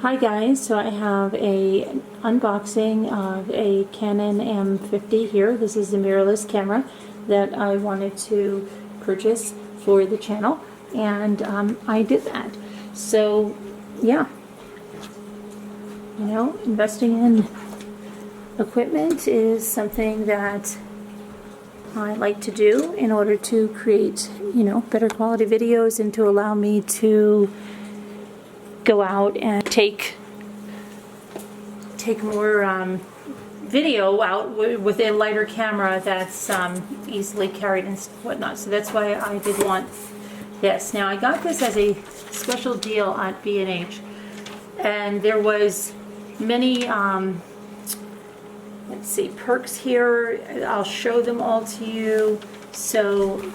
Hi guys, so I have a unboxing of a Canon M50 here. This is a mirrorless camera that I wanted to purchase for the channel, and I did that. So yeah, you know, investing in equipment is something that I like to do in order to create, you know, better quality videos and to allow me to go out and take more video out with a lighter camera that's easily carried and whatnot. So that's why I did want this. Now I got this as a special deal at B&H, and there was many let's see, perks here. I'll show them all to you. So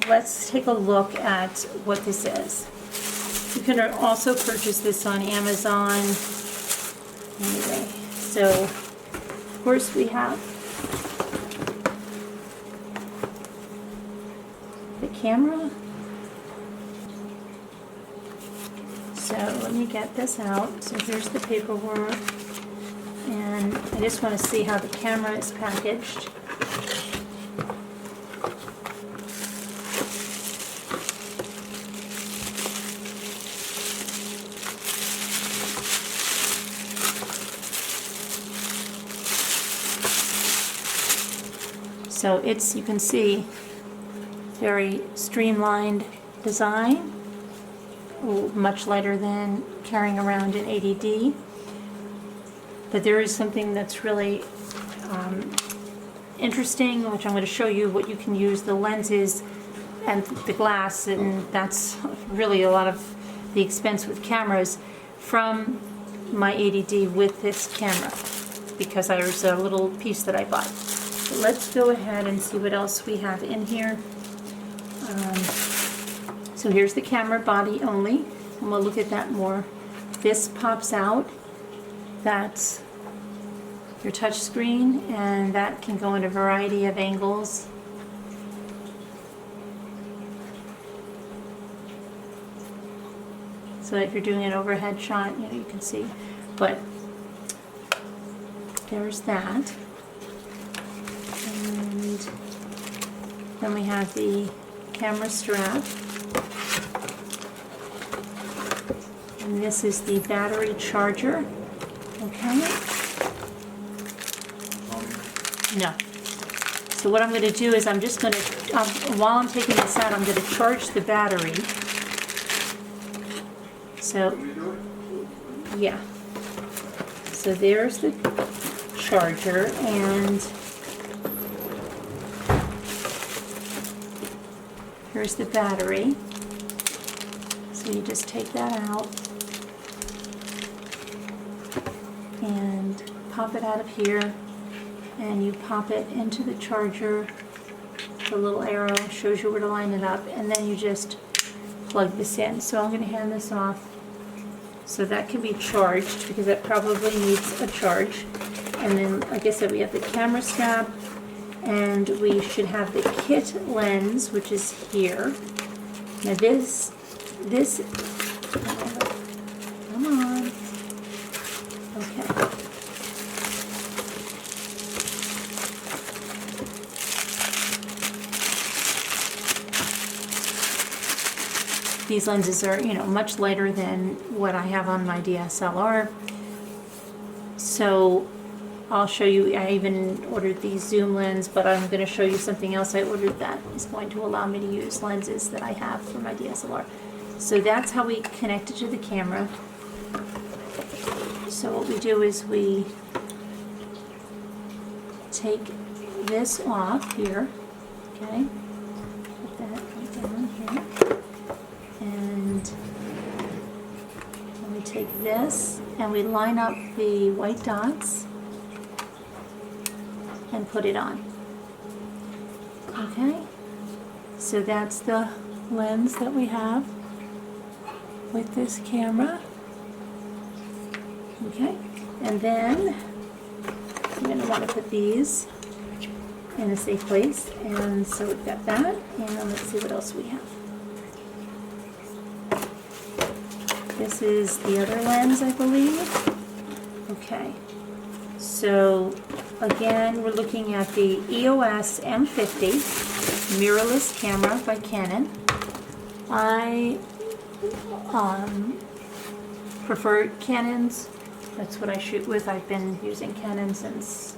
let's take a look at what this is. You can also purchase this on Amazon. Anyway, so of course we have the camera. So let me get this out. So here's the paperwork. And I just want to see how the camera is packaged. So it's, you can see, very streamlined design, much lighter than carrying around an 80D. But there is something that's really interesting, which I'm going to show you what you can use, the lenses and the glass, and that's really a lot of the expense with cameras from my 80D with this camera, because there's a little piece that I bought. So let's go ahead and see what else we have in here. So here's the camera body only, and we'll look at that more. This pops out. That's your touch screen, and that can go in a variety of angles. So if you're doing an overhead shot, you know, you can see. But there's that. And then we have the camera strap. And this is the battery charger. Okay. No. So what I'm going to do is I'm just going to, while I'm taking this out, I'm going to charge the battery. So, yeah. So there's the charger, and here's the battery. So you just take that out and pop it out of here, and you pop it into the charger. The little arrow shows you where to line it up, and then you just plug this in. So I'm going to hand this off so that can be charged, because it probably needs a charge. And then, like I said, we have the camera strap, and we should have the kit lens, which is here. Now this, come on. Okay. These lenses are, you know, much lighter than what I have on my DSLR. So I'll show you, I even ordered the zoom lens, but I'm going to show you something else I ordered that is going to allow me to use lenses that I have for my DSLR. So that's how we connect it to the camera. So what we do is we take this off here, okay? Put that right down here. And then we take this and we line up the white dots and put it on. Okay? So that's the lens that we have with this camera. Okay? And then I'm going to want to put these in a safe place. And so we've got that. And let's see what else we have. this is the other lens, I believe. Okay, so again, we're looking at the EOS M50 mirrorless camera by Canon. I prefer Canons. That's what I shoot with. I've been using Canon since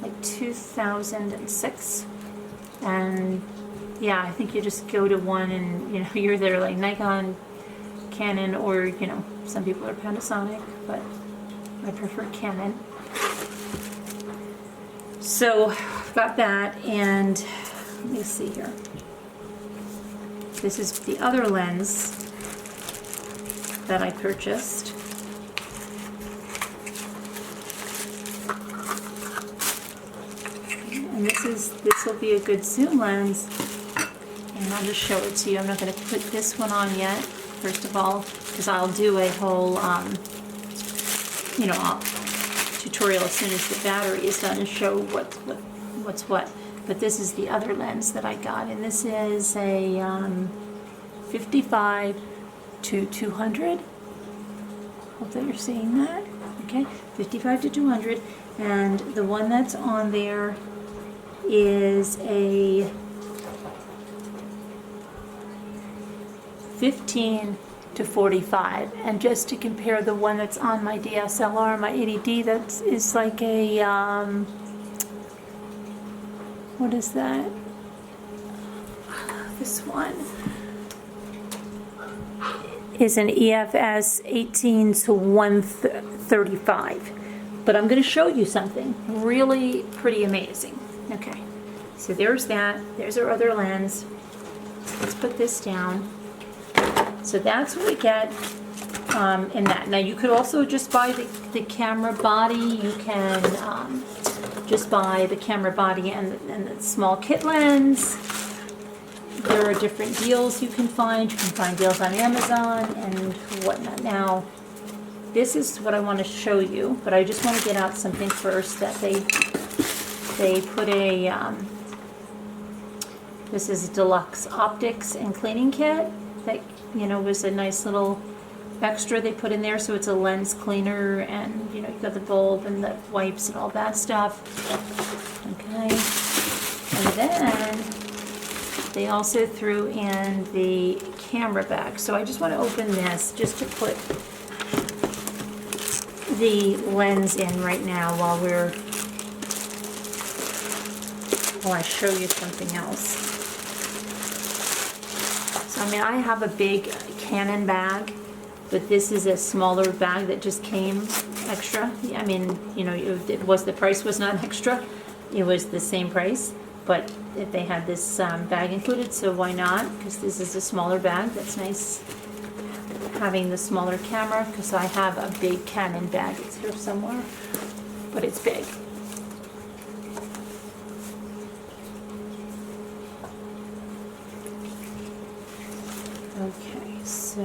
like 2006, and yeah, I think you just go to one, and you're there, like Nikon, Canon, or some people are Panasonic, but I prefer Canon. So I've got that, and let me see here. This is the other lens that I purchased. And this will be a good zoom lens, and I'll just show it to you. I'm not going to put this one on yet, first of all, because I'll do a whole tutorial as soon as the battery is done and show what's what. But this is the other lens that I got, and this is a 55 to 200. Hope that you're seeing that. Okay, 55 to 200, and the one that's on there is a 15 to 45. And just to compare, the one that's on my DSLR, my 80D, that is like a what is that? This one is an EFS 18 to 135. But I'm going to show you something really pretty amazing. Okay, so there's that. There's our other lens. Let's put this down. So that's what we get in that. Now you could also just buy the camera body. You can just buy the camera body and the small kit lens. There are different deals you can find. You can find deals on Amazon and whatnot. Now, this is what I want to show you, but I just want to get out something first that they put a, this is deluxe optics and cleaning kit that, was a nice little extra they put in there. So it's a lens cleaner, and, you've got the bulb and the wipes and all that stuff. Okay. And then they also threw in the camera bag. So I just want to open this just to put the lens in right now while I show you something else. So I have a big Canon bag, but this is a smaller bag that just came extra. The price was not extra. It was the same price, but they had this bag included, so why not? Because this is a smaller bag. That's nice having the smaller camera, because I have a big Canon bag. It's here somewhere, but it's big. Okay, so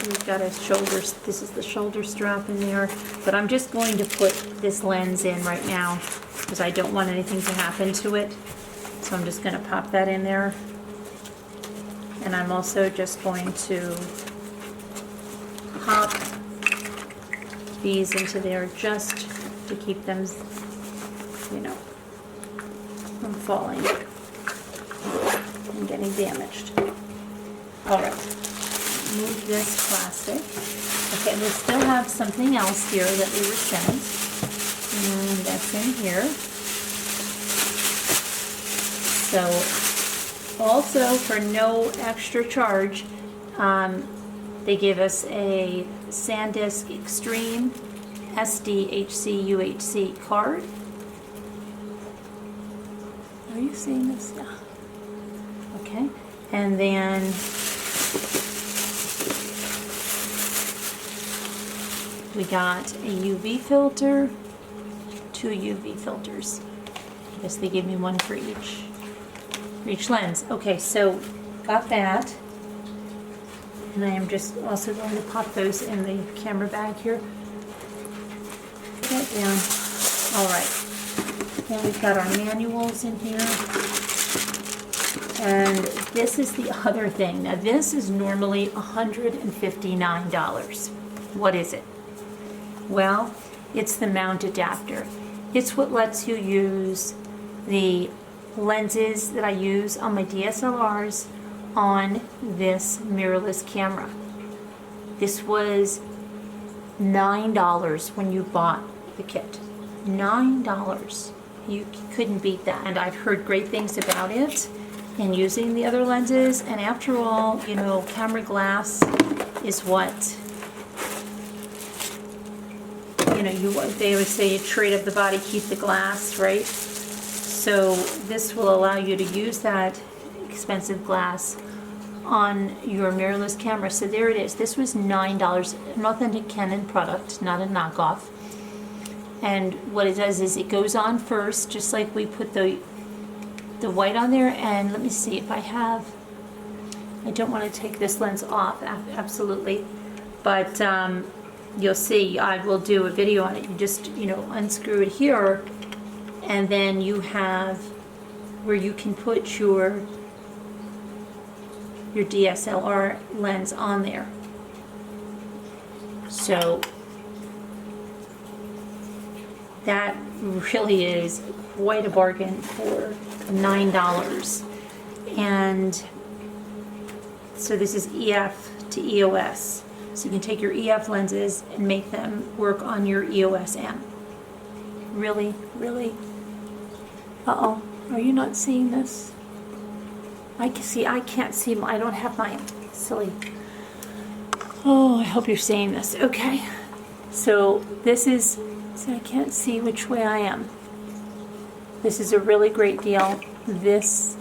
we've got a shoulder, this is the shoulder strap in there, but I'm just going to put this lens in right now because I don't want anything to happen to it. So I'm just going to pop that in there. And I'm also just going to pop these into there just to keep them, from falling and getting damaged. All right, move this plastic. Okay, we still have something else here that we were sent, and that's in here. So, also, for no extra charge, they give us a SanDisk Extreme SDHC UHC card. Are you seeing this? Yeah. Okay. And then we got a UV filter, 2 UV filters. I guess they gave me one for each lens. Okay, so got that. And I am just also going to pop those in the camera bag here. Put that down. All right. Then we've got our manuals in here. And this is the other thing. Now this is normally $159. What is it? Well, it's the mount adapter. It's what lets you use the lenses that I use on my DSLRs on this mirrorless camera. This was $9 when you bought the kit. $9. You couldn't beat that. And I've heard great things about it and using the other lenses. And after all, you know, camera glass is what, you know, they would say you trade up the body, keep the glass, right? So this will allow you to use that expensive glass on your mirrorless camera. So there it is. This was $9, an authentic Canon product, not a knockoff. And what it does is it goes on first, just like we put the white on there. And let me see if I have, I don't want to take this lens off, absolutely. But you'll see, I will do a video on it. You just, you know, unscrew it here, and then you have where you can put your DSLR lens on there. So that really is quite a bargain for $9. And so this is EF to EOS. So you can take your EF lenses and make them work on your EOS M. Really, really? Uh-oh, are you not seeing this? I can't see, I don't have my silly. Oh, I hope you're seeing this. Okay, so this is, so I can't see which way I am. This is a really great deal. This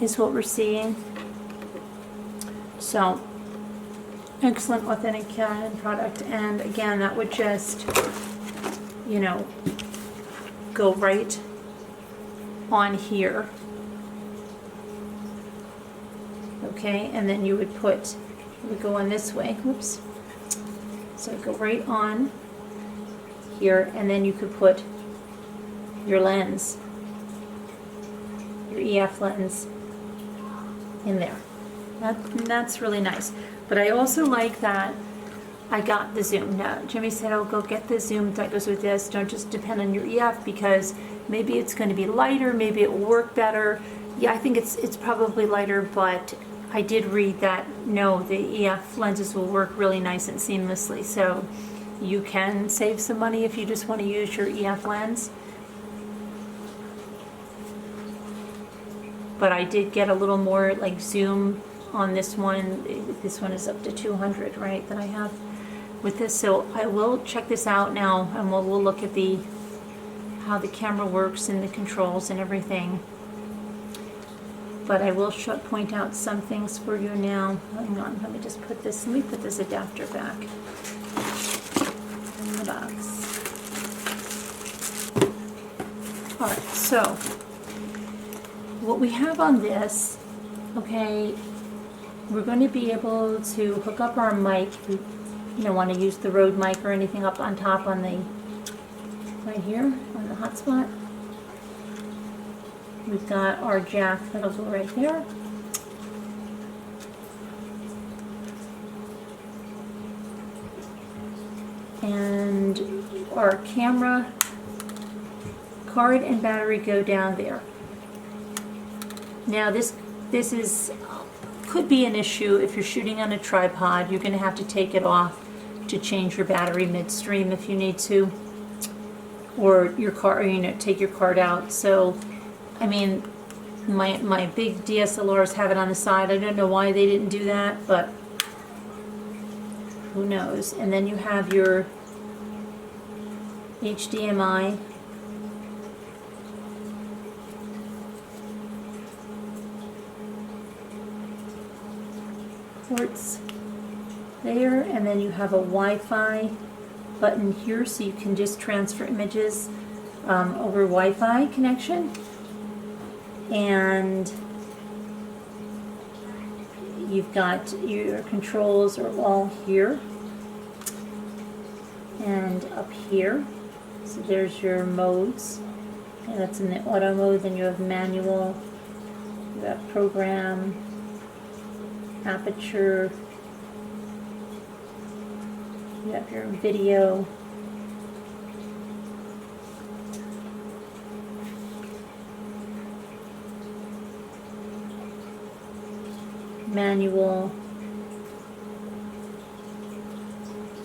is what we're seeing. So, excellent authentic Canon product. And again, that would just, you know, go right on here. Okay, and then you would put, it would go on this way, whoops. So go right on here, and then you could put your lens, your EF lens in there. That's really nice. But I also like that I got the zoom. Now, Jimmy said, oh, go get the zoom that goes with this. Don't just depend on your EF, because maybe it's going to be lighter, maybe it will work better. Yeah, I think it's probably lighter, but I did read that, no, the EF lenses will work really nice and seamlessly. So you can save some money if you just want to use your EF lens. But I did get a little more like zoom on this one. This one is up to 200, right, that I have with this. So I will check this out now, and we'll look at how the camera works and the controls and everything. But I will point out some things for you now. Hang on, let me put this adapter back in the box. All right, so what we have on this, okay, we're going to be able to hook up our mic if we, you know, want to use the Rode mic or anything up on top on the, right here on the hotspot. We've got our jack that'll go right there. And our camera card and battery go down there. Now this could be an issue if you're shooting on a tripod. You're going to have to take it off to change your battery midstream if you need to, or your card, you know, take your card out. So I mean, my big DSLRs have it on the side. I don't know why they didn't do that, but who knows. And then you have your HDMI. Ports there, and then you have a Wi-Fi button here, so you can just transfer images over Wi-Fi connection. And You've got your controls are all here and up here. So there's your modes, and that's in the auto mode. Then you have manual, you have program, aperture, you have your video, manual.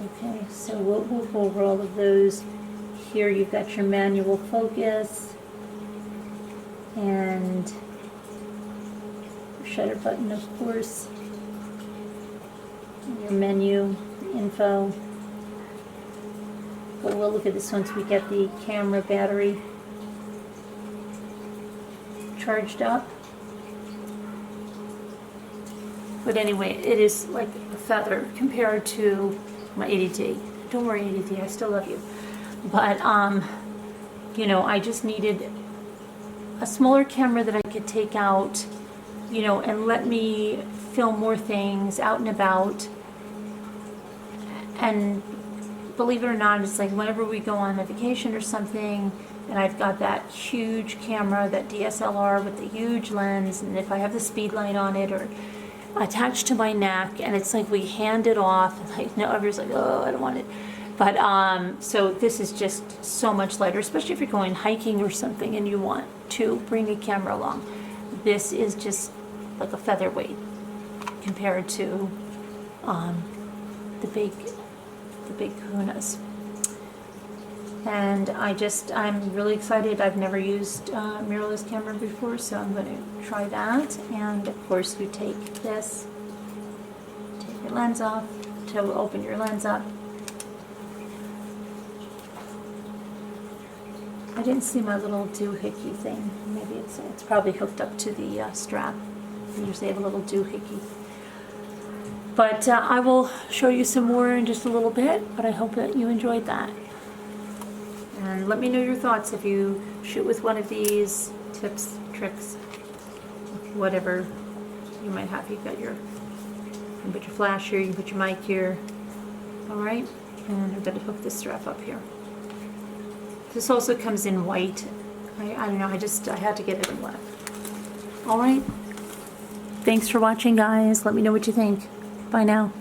Okay, so we'll go over all of those. Here you've got your manual focus and your shutter button, of course, and your menu info. But we'll look at this once we get the camera battery charged up. But anyway, it is like a feather compared to my 80D. Don't worry, 80D, I still love you. But, you know, I just needed a smaller camera that I could take out, you know, and let me film more things out and about. And believe it or not, it's like whenever we go on a vacation or something, and I've got that huge camera, that DSLR with the huge lens, and if I have the speed light on it or attached to my neck, and it's like we hand it off, like no, everybody's like, oh, I don't want it. But so this is just so much lighter, especially if you're going hiking or something and you want to bring a camera along. This is just like a featherweight compared to the big kahunas. And I'm really excited. I've never used mirrorless camera before, so I'm going to try that. And of course, you take this, take your lens off to open your lens up. I didn't see my little doohickey thing. Maybe it's probably hooked up to the strap. You usually have a little doohickey. But I will show you some more in just a little bit, but I hope that you enjoyed that. And let me know your thoughts if you shoot with one of these tips, tricks, whatever you might have. You've got you can put your flash here, you can put your mic here. Alright, and I'm going to hook this strap up here. This also comes in white. I don't know, I had to get it in black. Alright, thanks for watching, guys. Let me know what you think. Bye now.